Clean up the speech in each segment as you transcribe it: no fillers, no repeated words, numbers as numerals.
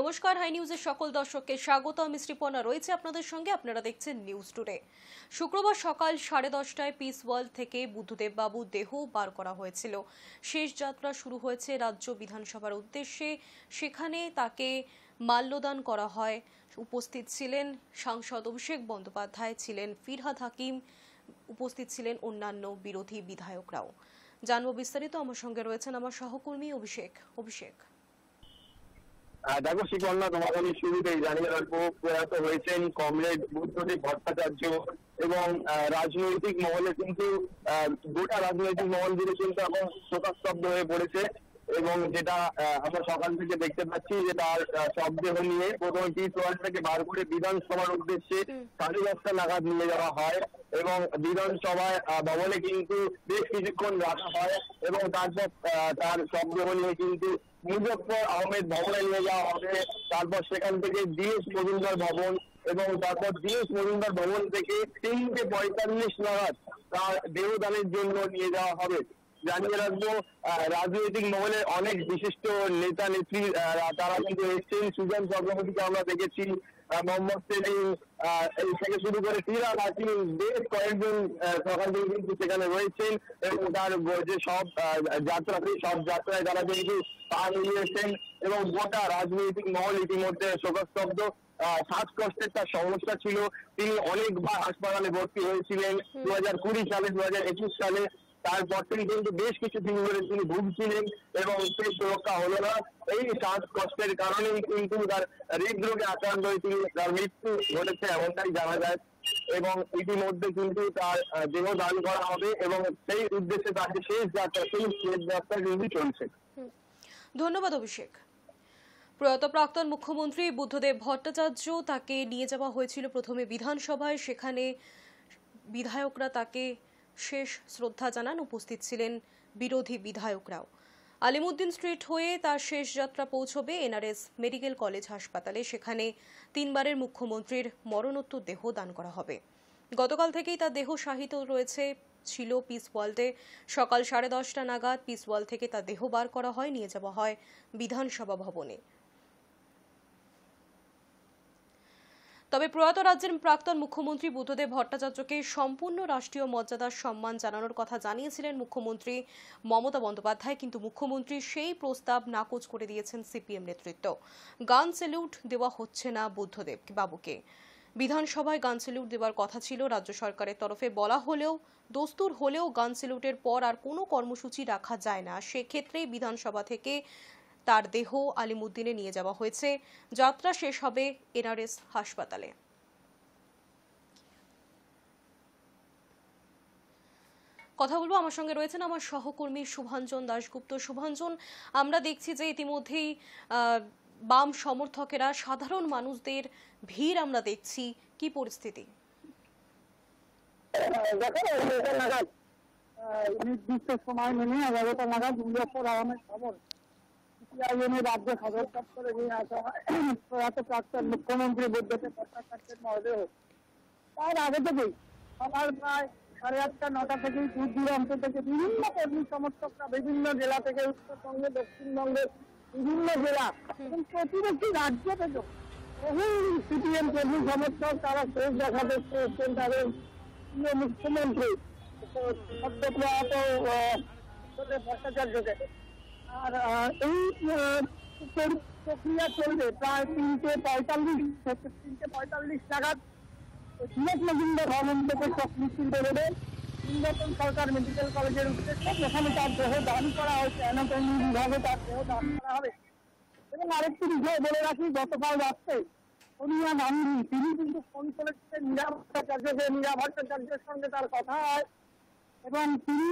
নমস্কার, হাই নিউজের সকল দর্শককে স্বাগত। আমি শ্রীপর্ণা রয়েছে আপনাদের সঙ্গে। আপনারা দেখছেন নিউজ টুডে। শুক্রবার সকাল 10:30টায় পিস ওয়ার্ল্ড থেকে বুদ্ধদেব বাবুর দেহ বার করা হয়েছিল। শেষ যাত্রা শুরু হয়েছে রাজ্য বিধানসভার উদ্দেশ্যে। সেখানে তাকে মাল্যদান করা হয়। উপস্থিত ছিলেন সাংসদ অভিষেক বন্দ্যোপাধ্যায়, ছিলেন ফিরহাদ হাকিম, উপস্থিত ছিলেন অন্যান্য বিরোধী বিধায়করাও। জানবো বিস্তারিত। আমার সঙ্গে রয়েছেন আমার সহকর্মী অভিষেক। দেখো শ্রীকন্যা, তোমাকে আমি শুরুতেই জানিয়ে রাখবো, প্রয়াত হয়েছেন কমরেড বুদ্ধদেব ভট্টাচার্য এবং রাজনৈতিক মহলে কিন্তু গোটা রাজনৈতিক মহল জুড়ে কিন্তু এখন শোকাস্তব্ধ হয়ে পড়েছে। এবং যেটা আমরা সকাল থেকে দেখতে পাচ্ছি যে তার শবদেহ নিয়ে প্রথমে পিস ওয়ার্ল্ড থেকে বার করে বিধানসভার উদ্দেশ্যে 10:30 নাগাদ নিয়ে যাওয়া হয় এবং বিধানসভায় ভবনে কিন্তু বেশ কিছুক্ষণ রাখা হয় এবং তারপর তার শবদেহ নিয়ে কিন্তু মুজফ্ফর আহমেদ ভবনে নিয়ে যাওয়া হবে। তারপর সেখান থেকে ডিএস মজুমদার ভবন এবং তারপর ডিএস মজুমদার ভবন থেকে 3:45 নাগাদ তার দেহদানের জন্য নিয়ে যাওয়া হবে। জানিয়ে রাখবো, রাজনৈতিক মহলে অনেক বিশিষ্ট নেতা নেত্রী তারা কিন্তু এসছেন। সুজন চক্রবর্তীকে আমরা দেখেছি, মোহাম্মদ সেলিম থেকে শুরু করে ফিরহাদ হাকিম, বেশ কয়েকজন সকাল থেকে কিন্তু সেখানে রয়েছেন এবং তার যে সব যাত্রা সব যাত্রায় তারা কিন্তু পা মিলিয়েছেন এবং গোটা রাজনৈতিক মহল ইতিমধ্যে শোকস্তব্ধ। শ্বাসকষ্টের তার সমস্যা ছিল, তিনি অনেকবার হাসপাতালে ভর্তি হয়েছিলেন 2020 সালে, 2021 সালে। তারপর থেকে কিন্তু বেশ কিছু দিন ধরে তিনি ভুগছিলেন এবং সেই সুরক্ষা হলো না। এই শ্বাসকষ্টের কারণেই কিন্তু তার হৃদরোগে আক্রান্ত হয়ে তার মৃত্যু ঘটেছে এমনটাই জানা যায় এবং ইতিমধ্যে কিন্তু তার দেহ দান করা হবে এবং সেই উদ্দেশ্যে তার শেষ যাত্রা কিন্তু চলছে। ধন্যবাদ অভিষেক। প্রয়াত প্রাক্তন মুখ্যমন্ত্রী বুদ্ধদেব ভট্টাচার্য, তাকে নিয়ে যাওয়া হয়েছিল প্রথমে বিধানসভায়। সেখানে বিধায়করা তাকে শেষ শ্রদ্ধা জানান। উপস্থিত ছিলেন বিরোধী বিধায়করাও। আলিমুদ্দিন স্ট্রিট হয়ে তার শেষ যাত্রা পৌঁছবে এনআরএস মেডিকেল কলেজ হাসপাতালে। সেখানে 3বারের মুখ্যমন্ত্রীর মরণোত্তর দেহ দান করা হবে। গতকাল থেকেই তার দেহ শায়িত ছিল পিস ওয়ার্ল্ডে। সকাল 10:30 নাগাদ পিস ওয়ার্ল্ড থেকে তার দেহ বার করা হয়, নিয়ে যাওয়া হয় বিধানসভা ভবনে। তবে প্রয়াত রাজ্যের প্রাক্তন মুখ্যমন্ত্রী বুদ্ধদেব ভট্টাচার্যকে সম্পূর্ণ রাষ্ট্রীয় মর্যাদার সম্মান জানানোর কথা জানিয়েছিলেন মুখ্যমন্ত্রী মমতা বন্দ্যোপাধ্যায়, কিন্তু মুখ্যমন্ত্রী সেই প্রস্তাব নাকচ করে দিয়েছেন সিপিএম নেতৃত্ব। গান স্যালুট দেওয়া হচ্ছে না বুদ্ধদেব বাবুকে। বিধানসভায় গান স্যালুট দেওয়ার কথা ছিল, রাজ্য সরকারের তরফে বলা হলেও দস্তুর হলেও গান স্যালুটের পর আর কোনো কর্মসূচি রাখা যায় না। সেক্ষেত্রে বিধানসভা থেকে তার দেহ আলিমুদ্দিনে নিয়ে যাওয়া হয়েছে। যাত্রা শেষ হবে এনআরএস হাসপাতালে। কথা বলবো, আমার সঙ্গে রয়েছেন আমার সহকর্মী শুভাঞ্জন দাশগুপ্ত। শুভাঞ্জন, আমরা দেখছি যে ইতিমধ্যেই বাম সমর্থকেরা, সাধারণ মানুষদের ভিড় আমরা দেখছি, কি পরিস্থিতি? নির্দিষ্ট সময় মেনে 11টা নাগাদ মুজফ্ফর আহমেদ ভবন রাজ্য সদর দপ্তরে নিয়ে আসা হয় প্রয়াত প্রাক্তন মুখ্যমন্ত্রী বুদ্ধদেব ভট্টাচার্যের মরদেহ। তার আগে থেকেই সকাল প্রায় 8:30 9টা থেকেই দূর দূরান্ত থেকে বিভিন্ন কর্মী সমর্থকরা বিভিন্ন জেলা থেকে, উত্তরবঙ্গে, দক্ষিণবঙ্গের বিভিন্ন জেলা এবং প্রতিবেশী রাজ্য থেকে বহু সিপিএম কর্মী সমর্থক তারা শেষ দেখা দেখতে এসছেন তাদের প্রিয় মুখ্যমন্ত্রী সদ্য প্রয়াত ভট্টাচার্যকে। আর এই প্রক্রিয়া চলবে প্রায় 3:45 নাগাদ ডিএস মজুমদার ভবন থেকে শোক মিছিল বেরোবে নির্বাচন সরকার মেডিকেল কলেজের উদ্দেশ্যে, যেখানে তার দেহ দান করা হয়েছে। অ্যানাটমি বিভাগে তার দেহ দান করা হবে। এবং আরেকটি বিষয় বলে রাখি, গতকাল রাত্রে সোনিয়া গান্ধী তিনি কিন্তু ফোন করেছিলেন মীরা ভট্টাচার্যকে। মীরা ভট্টাচার্যের সঙ্গে তার কথা হয় এবং তিনি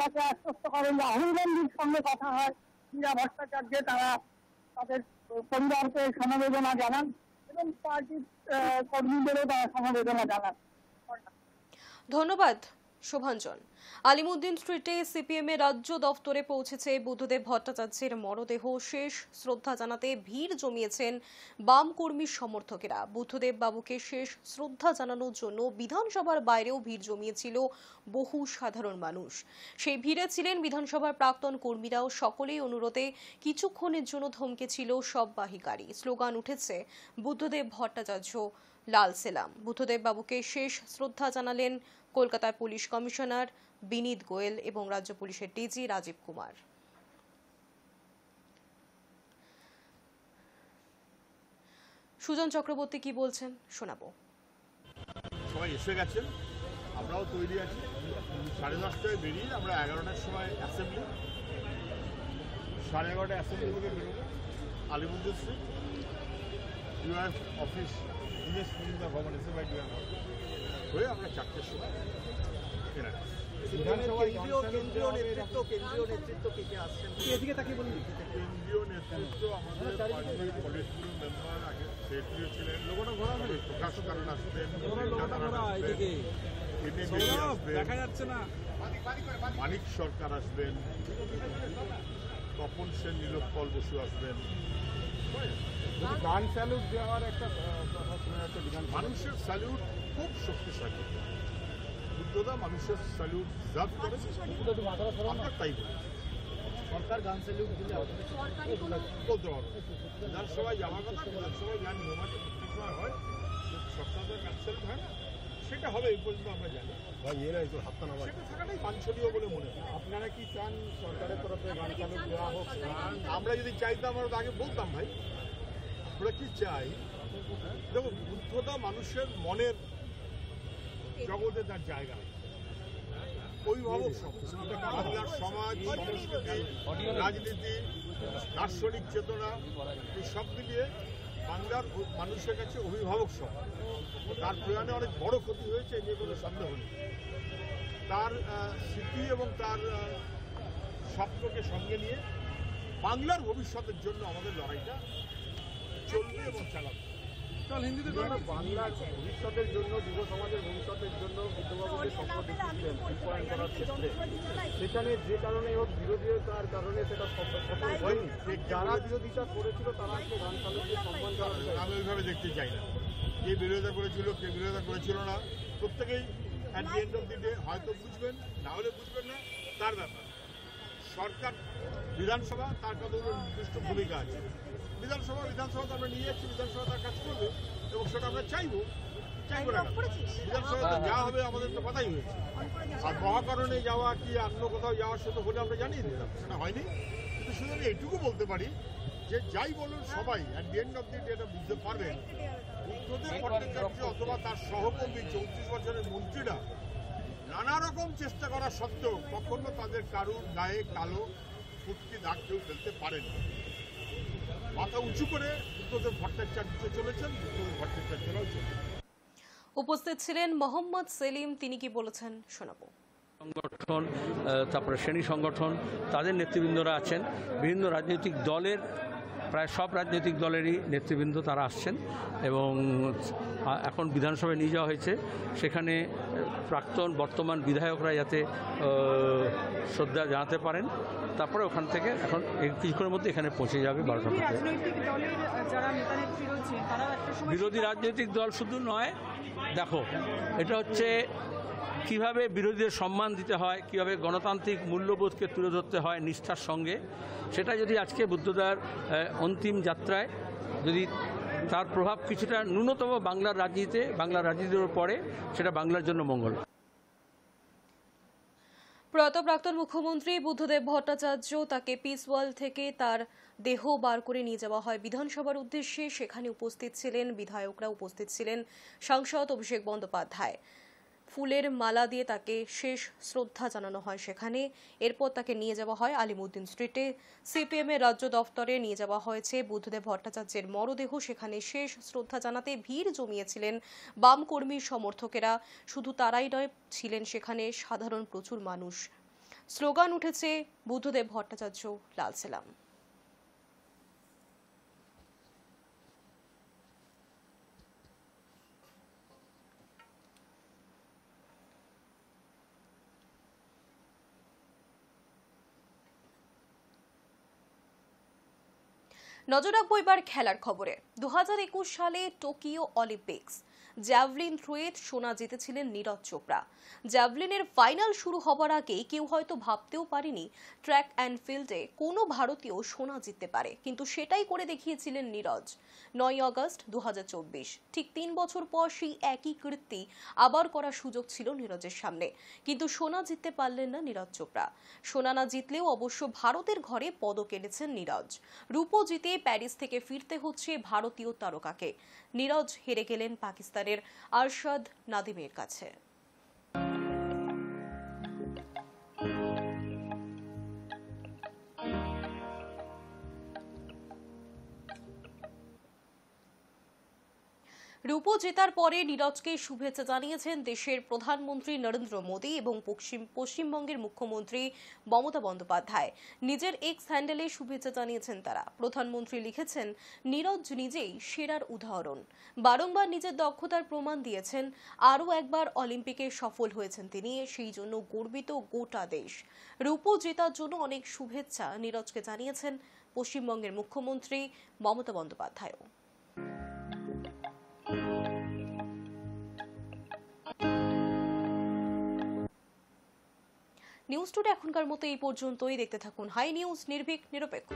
তাকে আশ্বস্ত করেন যে রাহুল গান্ধীর সঙ্গে কথা হয় মীরা ভট্টাচার্য। তারা তাদের পরিবারকে সমবেদনা জানান এবং পার্টির কর্মীদেরও তারা সমবেদনা জানান। ধন্যবাদ শোভাঞ্জন। আলিমুদ্দিন স্ট্রিটে সিপিএম এর রাজ্য দফতরে পৌঁছেছে বুদ্ধদেব ভট্টাচার্যের মরদেহ। শেষ শ্রদ্ধা জানাতে ভিড় জমিয়েছেন বাম কর্মী সমর্থকেরা। বুদ্ধদেব বাবুকে শেষ শ্রদ্ধা জানানোর জন্য বিধানসভার বাইরেও ভিড় জমিয়েছিল বহু সাধারণ মানুষ। সেই ভিড়ে ছিলেন বিধানসভার প্রাক্তন কর্মীরাও। সকলেই অনুরোধে কিছুক্ষণের জন্য থমকেছিল সব বাহী গাড়ি। স্লোগান উঠেছে বুদ্ধদেব ভট্টাচার্য লাল সেলাম। বুদ্ধদেব বাবুকে শেষ শ্রদ্ধা জানালেন কলকাতার পুলিশ কমিশনার বিনীত গোয়েল এবং রাজ্য পুলিশের ডিজি রাজীব কুমার। সুজন চক্রবর্তী কি বলছেন শোনাবো। সবাই এসে গেছেন, আমরাও তৈরি আছি। 10:30টায় বেরিয়ে আমরা 11টার সময় অ্যাসেম্বলি, 11:30টায় অ্যাসেম্বলি থেকে বেরোবো আলিমুদ্দিন স্ট্রিট ডিওএফ অফিস, দীনেশ মজুমদার ভবন, এসএফআই ডিওএফ হয়ে আমরা 4টের সময় এখানে কেন্দ্রীয় নেতৃত্ব কে কে আসছেন? এদিকে তাকিয়ে বলুন। কেন্দ্রীয় নেতৃত্ব আমাদের পার্টির পলিটব্যুরো মেম্বার, আগে সেক্রেটারি ছিলেন প্রকাশ কারণ আসবেন, দেখা যাচ্ছে না, মানিক সরকার আসবেন, তপন সেন, নীলোৎপল বসু আসবেন। গান স্যালুট দেওয়ার একটা মানুষের স্যালুট খুব শক্তিশালী। বুদ্ধদা মানুষের স্যালুট জার্ভ করে, আমরা তাই বলি। সরকার গান স্যালুট দিলে বলতে পারবো। বিধানসভায় যাওয়ার কথা, বিধানসভায় যা নিয়ম আছে প্রত্যেক সময় হয়, সরকার গান স্যালুট হয় না, সেটা হবে এই পর্যন্ত আমরা জানি। সেটা থাকাটাই বাঞ্ছনীয় বলে মনে হয়। আপনারা কি চান সরকারের তরফে গান স্যালুট দেওয়া হোক? আমরা যদি চাইতাম আমরা তো আগে বলতাম ভাই। আমরা কি চাই, দেখো বুদ্ধদা মানুষের মনের জগতে তার জায়গা, অভিভাবক বাংলার সমাজ, সংস্কৃতি, রাজনীতি, দার্শনিক চেতনা, এই সব মিলিয়ে বাংলার মানুষের কাছে অভিভাবক সমাজ। তার প্রয়াণে অনেক বড় ক্ষতি হয়েছে, এ নিয়ে কোনো সন্দেহ নেই। তার স্মৃতি এবং তার স্বপ্নকে সঙ্গে নিয়ে বাংলার ভবিষ্যতের জন্য আমাদের লড়াইটা চলবে এবং চালাবে। বাংলার ভবিষ্যতের জন্য, যুব সমাজের ভবিষ্যতের জন্য বুদ্ধবাবুকে স্বপ্ন দেখেছিলেন রূপায়ণ করার ক্ষেত্রে, সেখানে যে কারণে হোক বিরোধিতার কারণে সেটা সফল হয়নি। যারা বিরোধিতা করেছিল তারা আজকে গান চালুকে সম্মান করা, আমি ওইভাবে দেখতে চাই না। কে বিরোধিতা করেছিল, কে বিরোধিতা করেছিল না, প্রত্যেকেই at the end of the day হয়তো বুঝবেন, না হলে বুঝবেন না, তার ব্যাপার। সরকার, বিধানসভা, তার কত নির্দিষ্ট ভূমিকা আছে। বিধানসভা তো আমরা নিয়ে যাচ্ছি, বিধানসভা তার কাজ করবে এবং সেটা আমরা চাইবো না। বিধানসভাতে যা হবে আমাদের তো কথাই হয়েছে। আর মহাকরণে যাওয়া কি অন্য কোথাও যাওয়ার সাথে হলে আমরা জানিয়ে দিলাম, সেটা হয়নি। কিন্তু শুধু আমি এইটুকু বলতে পারি যে যাই বলুন সবাই at the end of the day এটা বুঝতে পারবেন, বুদ্ধদেব ভট্টাচার্য অথবা তার সহকর্মী 34 বছরের মন্ত্রীরা নানা রকম চেষ্টা করা সত্ত্বেও কখনো তাদের কারুর গায়ে কালো ফুটকি দাগ কেউ ফেলতে পারেন। মাথা উঁচু করে বুদ্ধদেব ভট্টাচার্য চলেছেন, বুদ্ধদেব ভট্টাচার্যরাও চলেছেন। উপস্থিত ছিলেন মোহাম্মদ সেলিম, তিনি কি বলেছেন শোনাবো। সংগঠন, তারপরে শ্রেণী সংগঠন, তাদের নেতৃবৃন্দরা আছেন। বিভিন্ন রাজনৈতিক দলের, প্রায় সব রাজনৈতিক দলেরই নেতৃবৃন্দ তারা আসছেন এবং এখন বিধানসভায় নিয়ে যাওয়া হয়েছে। সেখানে প্রাক্তন বর্তমান বিধায়করা যাতে শ্রদ্ধা জানাতে পারেন, তারপরে ওখান থেকে এখন কিছুক্ষণের মধ্যে এখানে পৌঁছে যাবে 12টার মধ্যে। বিরোধী রাজনৈতিক দল শুধু নয়, দেখো এটা হচ্ছে কিভাবে বিরোধীদের সম্মান দিতে হয়, কিভাবে গণতান্ত্রিক মূল্যবোধকে তুলে ধরতে হয় নিষ্ঠার সঙ্গে। সেটা যদি আজকে বুদ্ধদার অন্তিম যাত্রায় যদি তার প্রভাব কিছুটা ন্যূনতম বাংলার রাজনীতির পড়ে, সেটা বাংলার জন্য মঙ্গল। প্রয়াত প্রাক্তন মুখ্যমন্ত্রী বুদ্ধদেব ভট্টাচার্য, তাকে পিস ওয়ার্ল্ড থেকে তার দেহ বার করে নিয়ে যাওয়া হয় বিধানসভার উদ্দেশ্যে। সেখানে উপস্থিত ছিলেন বিধায়করা, উপস্থিত ছিলেন সাংসদ অভিষেক বন্দ্যোপাধ্যায়। ফুলের মালা দিয়ে তাকে শেষ শ্রদ্ধা জানানো হয় সেখানে। এরপর তাকে নিয়ে যাওয়া হয় আলিমুদ্দিন স্ট্রিটে। সিপিএম এর রাজ্য দফতরে নিয়ে যাওয়া হয়েছে বুদ্ধদেব ভট্টাচার্যের মরদেহ। সেখানে শেষ শ্রদ্ধা জানাতে ভিড় জমিয়েছিলেন বাম কর্মী সমর্থকেরা। শুধু তারাই নয়, ছিলেন সেখানে সাধারণ প্রচুর মানুষ। স্লোগান উঠেছে বুদ্ধদেব ভট্টাচার্য লাল সেলাম। নজর রাখবো এবার খেলার খবরে। 2021 সালে টোকিও অলিম্পিক্স জ্যাভলিন থ্রোয়ে সোনা জিতেছিলেন নীরজ চোপড়া। জ্যাভলিনের ফাইনাল শুরু হবার আগে কেউ হয়তো ভাবতেও পারেনি ট্র্যাক অ্যান্ড ফিল্ডে কোনো ভারতীয় সোনা জিততে পারে, কিন্তু সেটাই করে দেখিয়েছিলেন নীরজ। 9 আগস্ট 2024, ঠিক 3 বছর পর সেই একই কীর্তি আবার করার সুযোগ ছিল নীরজের সামনে, কিন্তু সোনা জিততে পারলেন না নীরজ চোপড়া। সোনা না জিতলেও অবশ্য ভারতের ঘরে পদক এনেছেন নীরজ। রূপো জিতে প্যারিস থেকে ফিরতে হচ্ছে ভারতীয় তারকাকে। নীরজ হেরে গেলেন পাকিস্তানের আরশাদ নাদিমের কাছে। রূপো জেতার পরে নীরজকে শুভেচ্ছা জানিয়েছেন দেশের প্রধানমন্ত্রী নরেন্দ্র মোদী এবং পশ্চিমবঙ্গের মুখ্যমন্ত্রী মমতা বন্দ্যোপাধ্যায়। নিজের এক্স হ্যান্ডেলে শুভেচ্ছা জানিয়েছেন তারা। প্রধানমন্ত্রী লিখেছেন, নীরজ নিজেই সেরার উদাহরণ, বারংবার নিজের দক্ষতার প্রমাণ দিয়েছেন, আরও একবার অলিম্পিকে সফল হয়েছেন তিনি, সেই জন্য গর্বিত গোটা দেশ। রূপো জেতার জন্য অনেক শুভেচ্ছা নীরজকে জানিয়েছেন পশ্চিমবঙ্গের মুখ্যমন্ত্রী মমতা বন্দ্যোপাধ্যায়। নিউজ টুডে এখনকার মতো এই পর্যন্তই। দেখতে থাকুন হাই নিউজ, নির্ভীক নিরপেক্ষ।